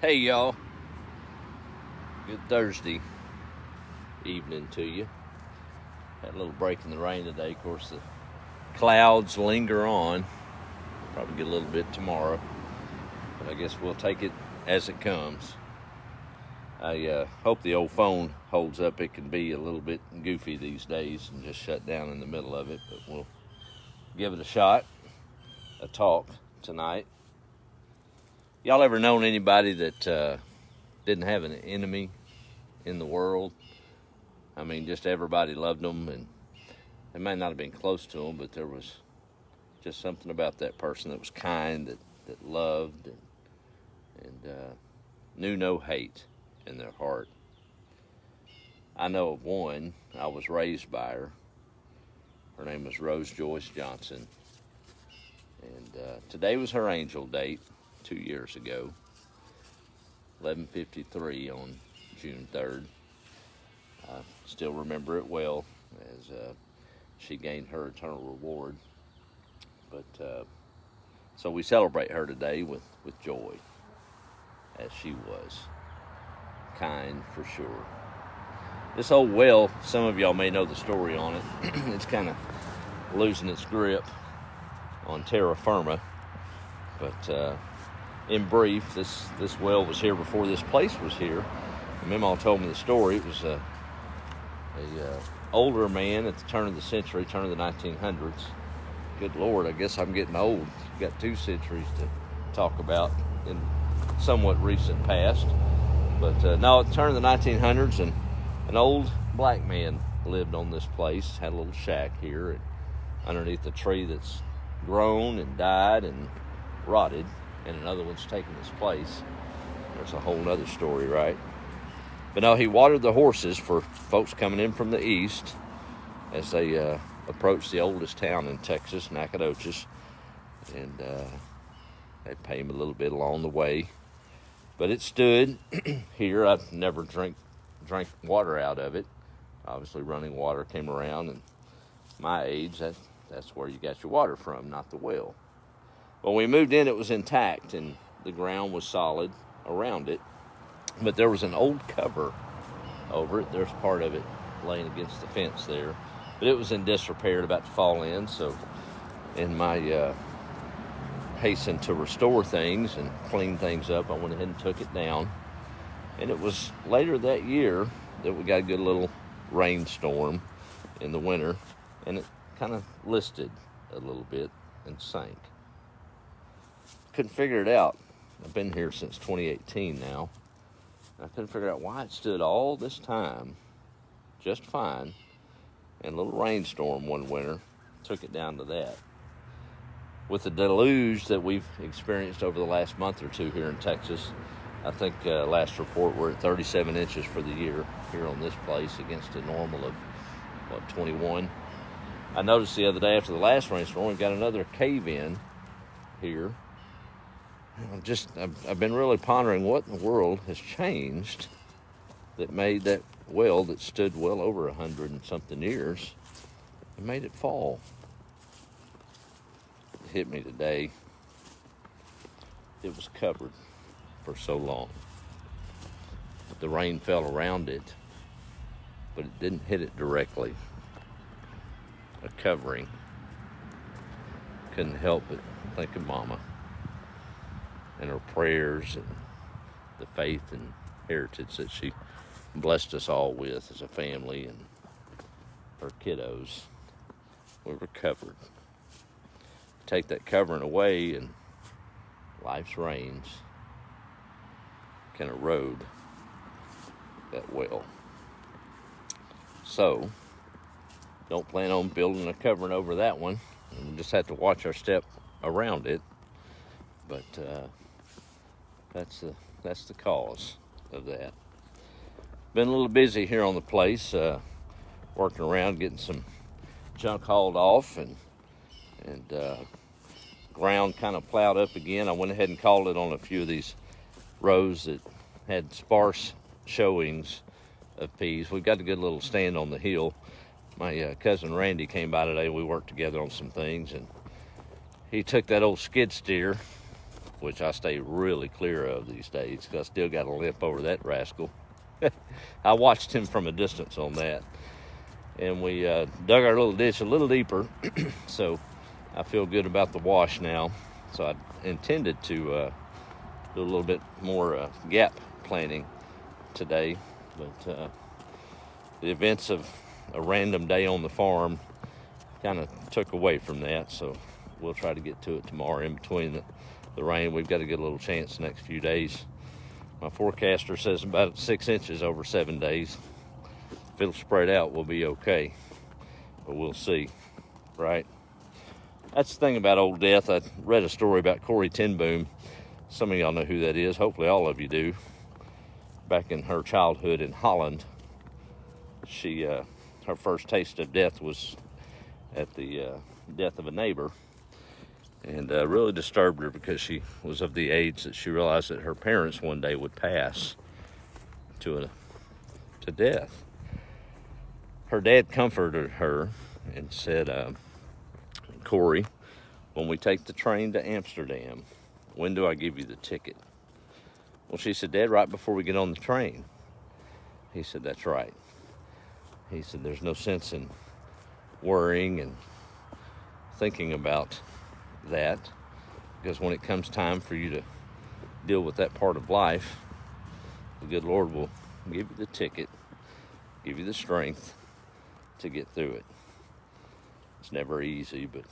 Hey y'all, good Thursday evening to you. Had a little break in the rain today. Of course, the clouds linger on. Probably get a little bit tomorrow, but I guess we'll take it as it comes. I hope the old phone holds up. It can be a little bit goofy these days and just shut down in the middle of it, but we'll give it a shot, a talk tonight. Y'all ever known anybody that didn't have an enemy in the world? I mean, just everybody loved them, and they may not have been close to them, but there was just something about that person that was kind, that loved, and knew no hate in their heart. I know of one. I was raised by her. Her name was Rose Joyce Johnson, and today was her angel date 2 years ago, 11:53 on June 3rd. I still remember it well as she gained her eternal reward. But so we celebrate her today with joy, as she was. Kind for sure. This old well, some of y'all may know the story on it. It's kind of losing its grip on terra firma. But in brief, this well was here before this place was here. And Mima told me the story. It was a older man at the turn of the century, turn of the 1900s. Good Lord, I guess I'm getting old. Got 2 centuries to talk about in somewhat recent past. But no, at the turn of the 1900s, and an old black man lived on this place, had a little shack here underneath a tree that's grown and died and rotted, and another one's taken his place. There's a whole other story, right? But no, he watered the horses for folks coming in from the east as they approached the oldest town in Texas, Nacogdoches, and they'd pay him a little bit along the way. But it stood here. I've never drank water out of it. Obviously, running water came around, and my age, that's where you got your water from, not the well. When we moved in, it was intact, and the ground was solid around it. But there was an old cover over it. There's part of it laying against the fence there. But it was in disrepair, about to fall in. So in my hasten to restore things and clean things up, I went ahead and took it down. And it was later that year that we got a good little rainstorm in the winter. And it kind of listed a little bit and sank. Couldn't figure it out. I've been here since 2018 now. I couldn't figure out why it stood all this time just fine, and a little rainstorm one winter took it down to that. With the deluge that we've experienced over the last month or two here in Texas, I think last report we're at 37 inches for the year here on this place against a normal of, 21. I noticed the other day after the last rainstorm, we got another cave-in here. I've been really pondering what in the world has changed that made that well that stood well over 100 and something years and made it fall. It hit me today. It was covered for so long. The rain fell around it, but it didn't hit it directly. A covering. Couldn't help but think of Mama and her prayers and the faith and heritage that she blessed us all with as a family and her kiddos. We were covered. Take that covering away and life's rains can erode that well. So, don't plan on building a covering over that one. We just have to watch our step around it. But that's the cause of that. Been a little busy here on the place, working around, getting some junk hauled off, and ground kind of plowed up again. I went ahead and called it on a few of these rows that had sparse showings of peas. We've got a good little stand on the hill. My cousin Randy came by today. We worked together on some things, and he took that old skid steer which I stay really clear of these days because I still got a limp over that rascal. I watched him from a distance on that. And we dug our little ditch a little deeper, so I feel good about the wash now. So I intended to do a little bit more gap planting today, but the events of a random day on the farm kind of took away from that, so we'll try to get to it tomorrow in between the rain. We've got a good little chance the next few days. My forecaster says about 6 inches over 7 days. If it'll spread out, we'll be okay, but we'll see, right? That's the thing about Old Death. I read a story about Corrie ten Boom. Some of y'all know who that is. Hopefully all of you do. Back in her childhood in Holland, she her first taste of death was at the death of a neighbor, and really disturbed her because she was of the age that she realized that her parents one day would pass to death. Her dad comforted her and said, Corrie, when we take the train to Amsterdam, when do I give you the ticket? Well, she said, Dad, right before we get on the train. He said, that's right. He said, there's no sense in worrying and thinking about that, because when it comes time for you to deal with that part of life, the good Lord will give you the ticket, give you the strength to get through it. It's never easy, but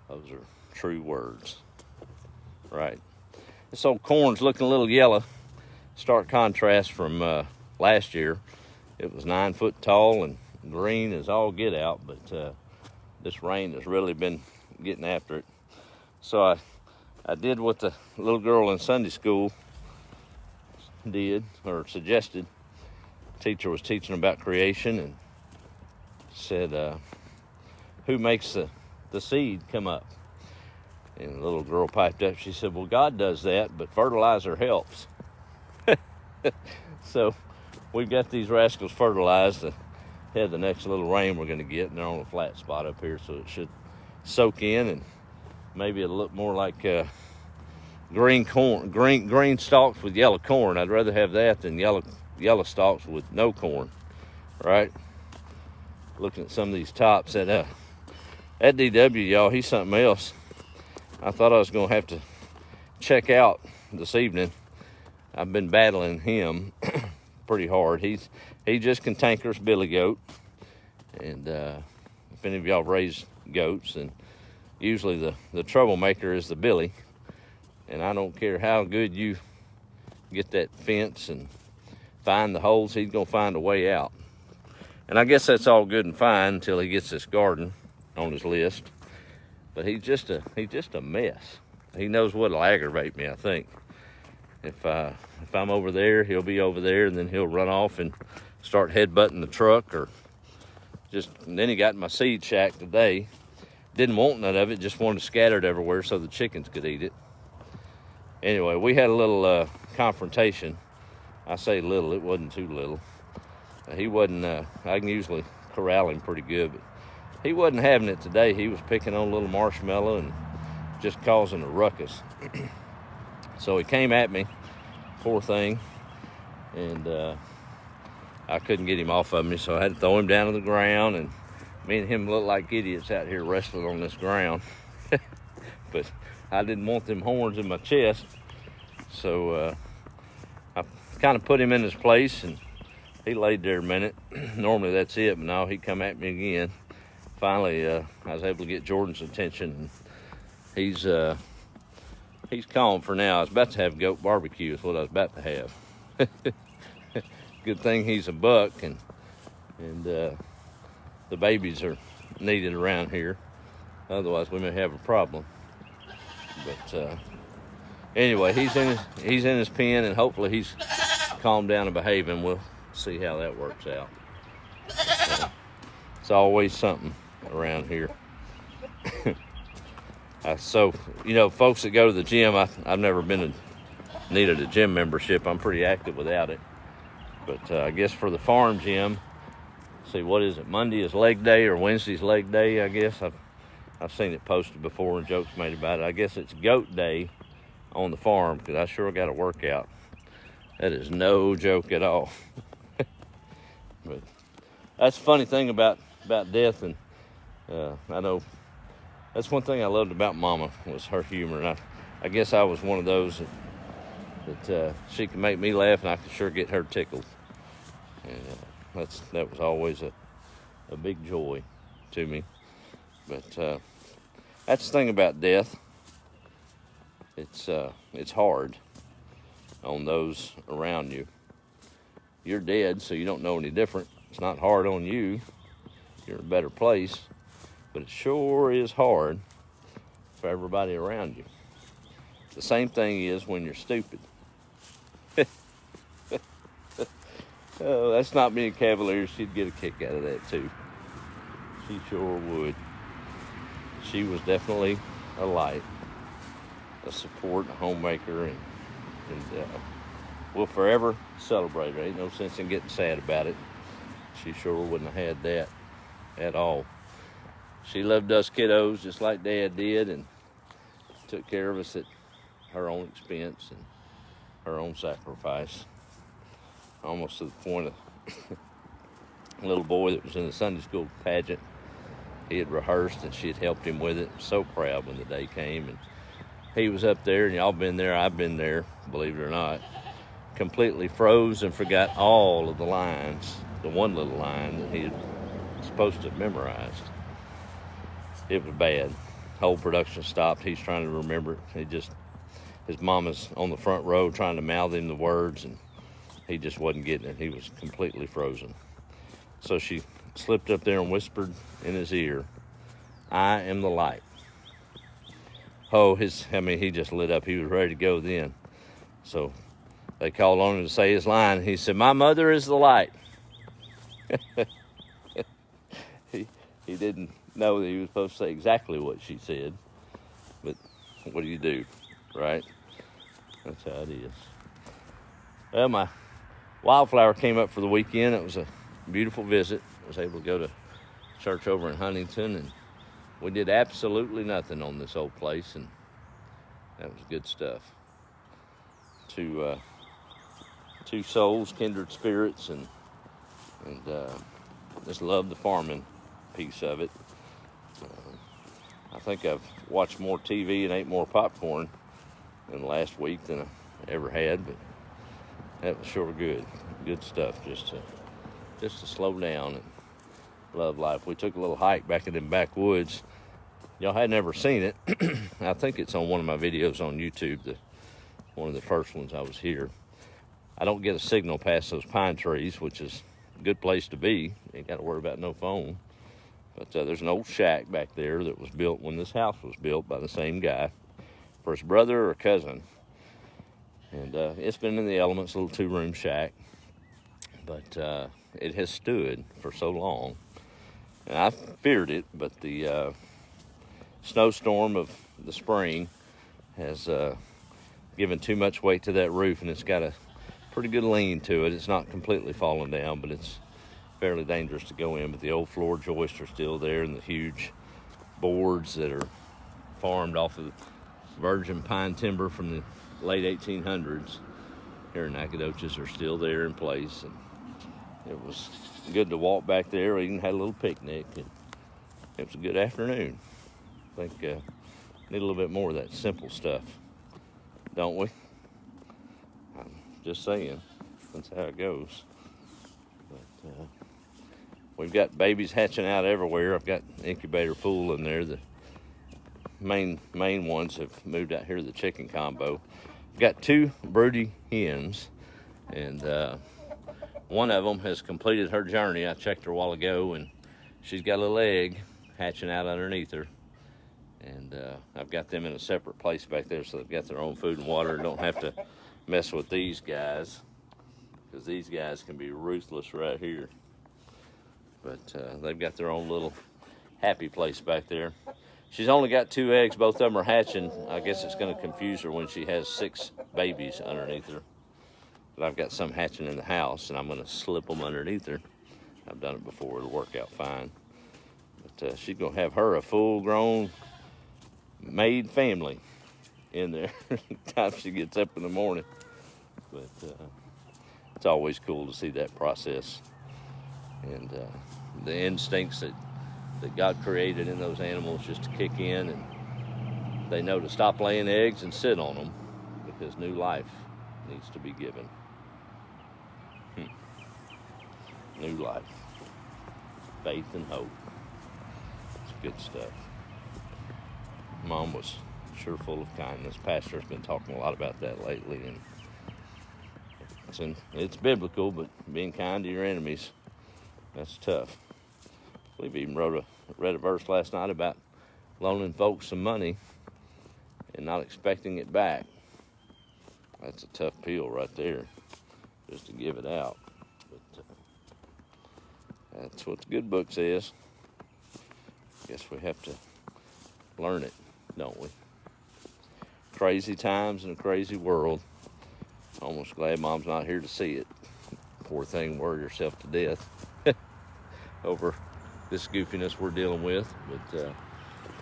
those are true words, right? This old corn's looking a little yellow. Stark contrast from last year. It was 9 foot tall and green as all get out, but this rain has really been getting after it. So I did what the little girl in Sunday school did, or suggested. The teacher was teaching about creation and said, who makes the seed come up? And the little girl piped up. She said, well, God does that, but fertilizer helps. So we've got these rascals fertilized ahead of the next little rain we're going to get, and they're on a flat spot up here, so it should soak in, and maybe it'll look more like green corn, green stalks with yellow corn. I'd rather have that than yellow stalks with no corn, right? Looking at some of these tops, that DW, y'all, he's something else. I thought I was going to have to check out this evening. I've been battling him pretty hard. He just cantankerous billy goat. And if any of y'all raise goats, then usually the troublemaker is the billy. And I don't care how good you get that fence and find the holes, he's going to find a way out. And I guess that's all good and fine until he gets this garden on his list. But he's just a mess. He knows what'll aggravate me, I think. If I'm over there, he'll be over there, and then he'll run off and start headbutting the truck, or and then he got in my seed shack today. Didn't want none of it, just wanted to scatter it everywhere so the chickens could eat it. Anyway, we had a little confrontation. I say little, it wasn't too little. He wasn't, I can usually corral him pretty good, but he wasn't having it today. He was picking on a little marshmallow and just causing a ruckus. So he came at me, poor thing, and I couldn't get him off of me, so I had to throw him down to the ground, and me and him look like idiots out here wrestling on this ground. But I didn't want them horns in my chest, so I kind of put him in his place, and he laid there a minute. Normally that's it, but now he come at me again. Finally, I was able to get Jordan's attention. He's calm for now. I was about to have goat barbecue is what I was about to have. Good thing he's a buck, and the babies are needed around here. Otherwise, we may have a problem. But anyway, he's in his pen, and hopefully he's calmed down and behaving. We'll see how that works out. It's always something around here. So, you know, folks that go to the gym, I've never needed a gym membership. I'm pretty active without it. But I guess for the farm gym, see, what is it? Monday is leg day, or Wednesday's leg day, I guess. I've seen it posted before and jokes made about it. I guess it's goat day on the farm, because I sure got a workout. That is no joke at all. But that's the funny thing about death, and I know that's one thing I loved about Mama was her humor, and I guess I was one of those that she could make me laugh, and I could sure get her tickled, and that was always a big joy to me. But that's the thing about death. It's hard on those around you. You're dead, so you don't know any different. It's not hard on you. You're in a better place. But it sure is hard for everybody around you. The same thing is when you're stupid. Oh, that's not being cavalier. She'd get a kick out of that too. She sure would. She was definitely a light, a support, a homemaker, and we'll forever celebrate her. Ain't no sense in getting sad about it. She sure wouldn't have had that at all. She loved us kiddos just like Dad did, and took care of us at her own expense and her own sacrifice. Almost to the point of a little boy that was in the Sunday school pageant. He had rehearsed, and she had helped him with it. So proud when the day came, and he was up there, and y'all been there, I've been there, believe it or not. Completely froze and forgot all of the lines, the one little line that he had supposed to have memorized. It was bad. Whole production stopped. He's trying to remember it. His mama's on the front row trying to mouth him the words, and he just wasn't getting it. He was completely frozen. So she slipped up there and whispered in his ear, "I am the light." Oh, he just lit up. He was ready to go then. So they called on him to say his line. He said, "My mother is the light." He didn't know that he was supposed to say exactly what she said. But what do you do, right? That's how it is. Well, my wildflower came up for the weekend. It was a beautiful visit. I was able to go to church over in Huntington, and we did absolutely nothing on this old place, and that was good stuff. Two souls, kindred spirits, and just love the farming piece of it. I think I've watched more TV and ate more popcorn in the last week than I ever had, but that was sure good stuff. Just to slow down and love life. We took a little hike back in the backwoods. Y'all had never seen it. I think it's on one of my videos on YouTube, one of the first ones I was here. I don't get a signal past those pine trees, which is a good place to be. You ain't got to worry about no phone. But there's an old shack back there that was built when this house was built by the same guy for his brother or cousin. And it's been in the elements, a little two-room shack. But it has stood for so long. And I feared it, but the snowstorm of the spring has given too much weight to that roof, and it's got a pretty good lean to it. It's not completely fallen down, but it's fairly dangerous to go in. But the old floor joists are still there, and the huge boards that are farmed off of virgin pine timber from the late 1800s here in Nacogdoches are still there in place. And it was good to walk back there. We even had a little picnic, and it was a good afternoon. I think need a little bit more of that simple stuff, don't we? I'm just saying, that's how it goes. But we've got babies hatching out everywhere. I've got an incubator full in there. The main ones have moved out here to the chicken combo. I've got 2 broody hens, and one of them has completed her journey. I checked her a while ago, and she's got a little egg hatching out underneath her. And I've got them in a separate place back there, so they've got their own food and water. Don't have to mess with these guys, because these guys can be ruthless right here. But they've got their own little happy place back there. She's only got 2 eggs. Both of them are hatching. I guess it's going to confuse her when she has 6 babies underneath her. But I've got some hatching in the house, and I'm going to slip them underneath her. I've done it before. It'll work out fine. But she's going to have her a full-grown made family in there time she gets up in the morning. But it's always cool to see that process and the instincts that God created in those animals just to kick in, and they know to stop laying eggs and sit on them because new life needs to be given. New life, faith and hope. It's good stuff. Mom was sure full of kindness. Pastor's been talking a lot about that lately, and it's biblical, but being kind to your enemies, that's tough. I believe he even read a verse last night about loaning folks some money and not expecting it back. That's a tough pill right there, just to give it out. But that's what the good book says. Guess we have to learn it, don't we? Crazy times in a crazy world. Almost glad Mom's not here to see it. Poor thing, worried herself to death over this goofiness we're dealing with. But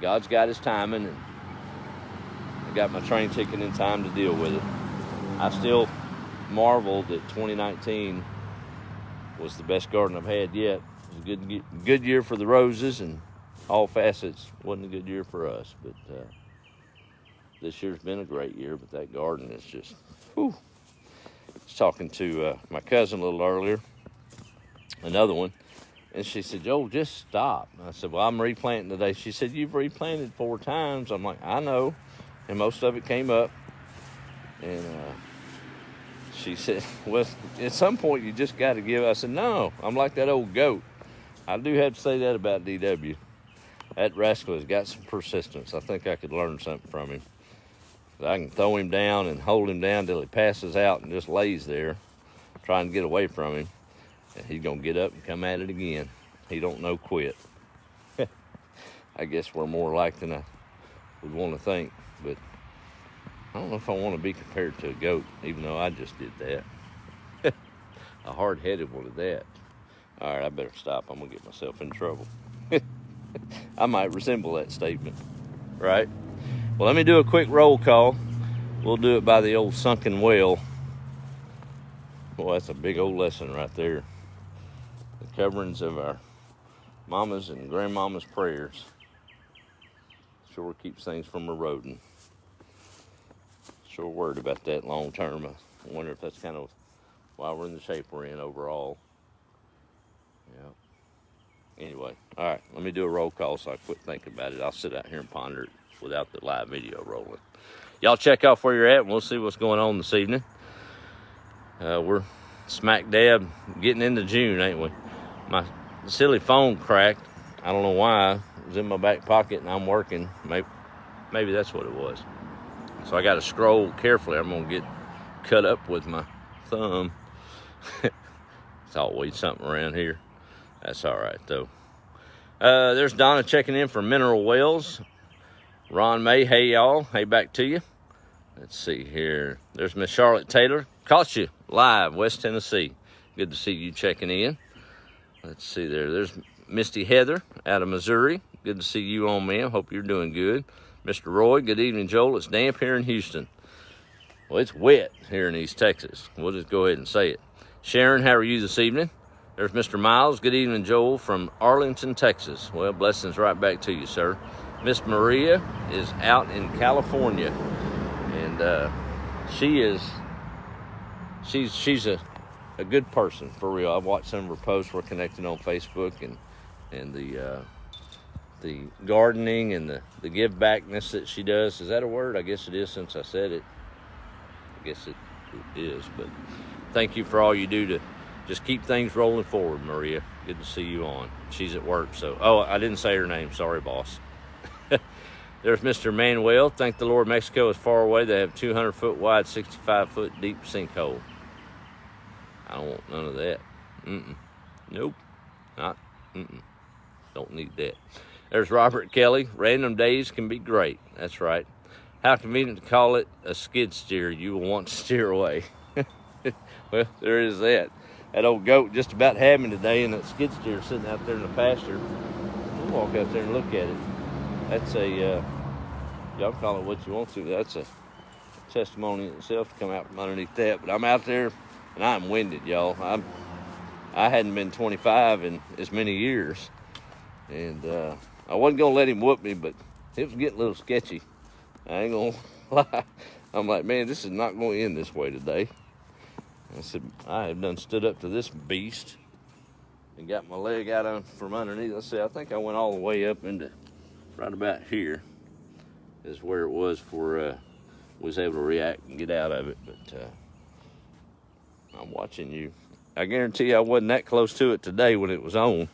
God's got his timing, and I got my train ticket in time to deal with it. I still marvel that 2019 was the best garden I've had yet. It was a good year for the roses, and all facets wasn't a good year for us. But this year's been a great year, but that garden is just, whew. I was talking to my cousin a little earlier, another one, and she said, Joel, just stop. And I said, well, I'm replanting today. She said, you've replanted 4 times. I'm like, I know, and most of it came up. And she said, well, at some point you just got to give. I said, no, I'm like that old goat. I do have to say that about DW. That rascal has got some persistence. I think I could learn something from him. I can throw him down and hold him down till he passes out and just lays there trying to get away from him. And he's going to get up and come at it again. He don't know quit. I guess we're more alike than I would want to think. But I don't know if I want to be compared to a goat, even though I just did that. A hard-headed one at that. All right, I better stop. I'm going to get myself in trouble. I might resemble that statement, right? Well, let me do a quick roll call. We'll do it by the old sunken well. Boy, that's a big old lesson right there. The coverings of our mama's and grandmama's prayers sure keeps things from eroding. Sure worried about that long term. I wonder if that's kind of why we're in the shape we're in overall. Yeah. Anyway, all right, let me do a roll call so I quit thinking about it. I'll sit out here and ponder it without the live video rolling. Y'all check off where you're at, and we'll see what's going on this evening. We're smack dab getting into June, ain't we? My silly phone cracked. I don't know why. It was in my back pocket, and I'm working. Maybe that's what it was. So I got to scroll carefully. I'm going to get cut up with my thumb. It's always something around here. That's all right, though. There's Donna checking in for Mineral Wells. Ron May, hey, y'all. Hey, back to you. Let's see here. There's Miss Charlotte Taylor. Caught you live, West Tennessee. Good to see you checking in. Let's see there. There's Misty Heather out of Missouri. Good to see you on, ma'am. Hope you're doing good. Mr. Roy, good evening, Joel. It's damp here in Houston. Well, it's wet here in East Texas. We'll just go ahead and say it. Sharon, how are you this evening? There's Mr. Miles. Good evening, Joel, from Arlington, Texas. Well, blessings right back to you, sir. Miss Maria is out in California, and she's a good person, for real. I've watched some of her posts. We're connected on Facebook, and the gardening and the give backness that she does. Is that a word? I guess it is since I said it. I guess it is, but thank you for all you do to just keep things rolling forward, Maria. Good to see you on. She's at work, so. Oh, I didn't say her name. Sorry, boss. There's Mr. Manuel. Thank the Lord Mexico is far away. They have 200-foot wide, 65-foot deep sinkhole. I don't want none of that. Nope. Not. Don't need that. There's Robert Kelly. Random days can be great. That's right. How convenient to call it a skid steer. You will want to steer away. Well, there is that. That old goat just about had me today, and that skid steer sitting out there in the pasture. We'll walk out there and look at it. That's a Y'all call it what you want to. That's a testimony in itself to come out from underneath that. But I'm out there, and I'm winded, y'all. I hadn't been 25 in as many years, and I wasn't gonna let him whoop me, but it was getting a little sketchy. I ain't gonna lie. I'm like, man, this is not going to end this way today. I said, I have done stood up to this beast and got my leg out from underneath. I said, I think I went all the way up into right about here is where it was for was able to react and get out of it. But I'm watching you. I guarantee you I wasn't that close to it today when it was on.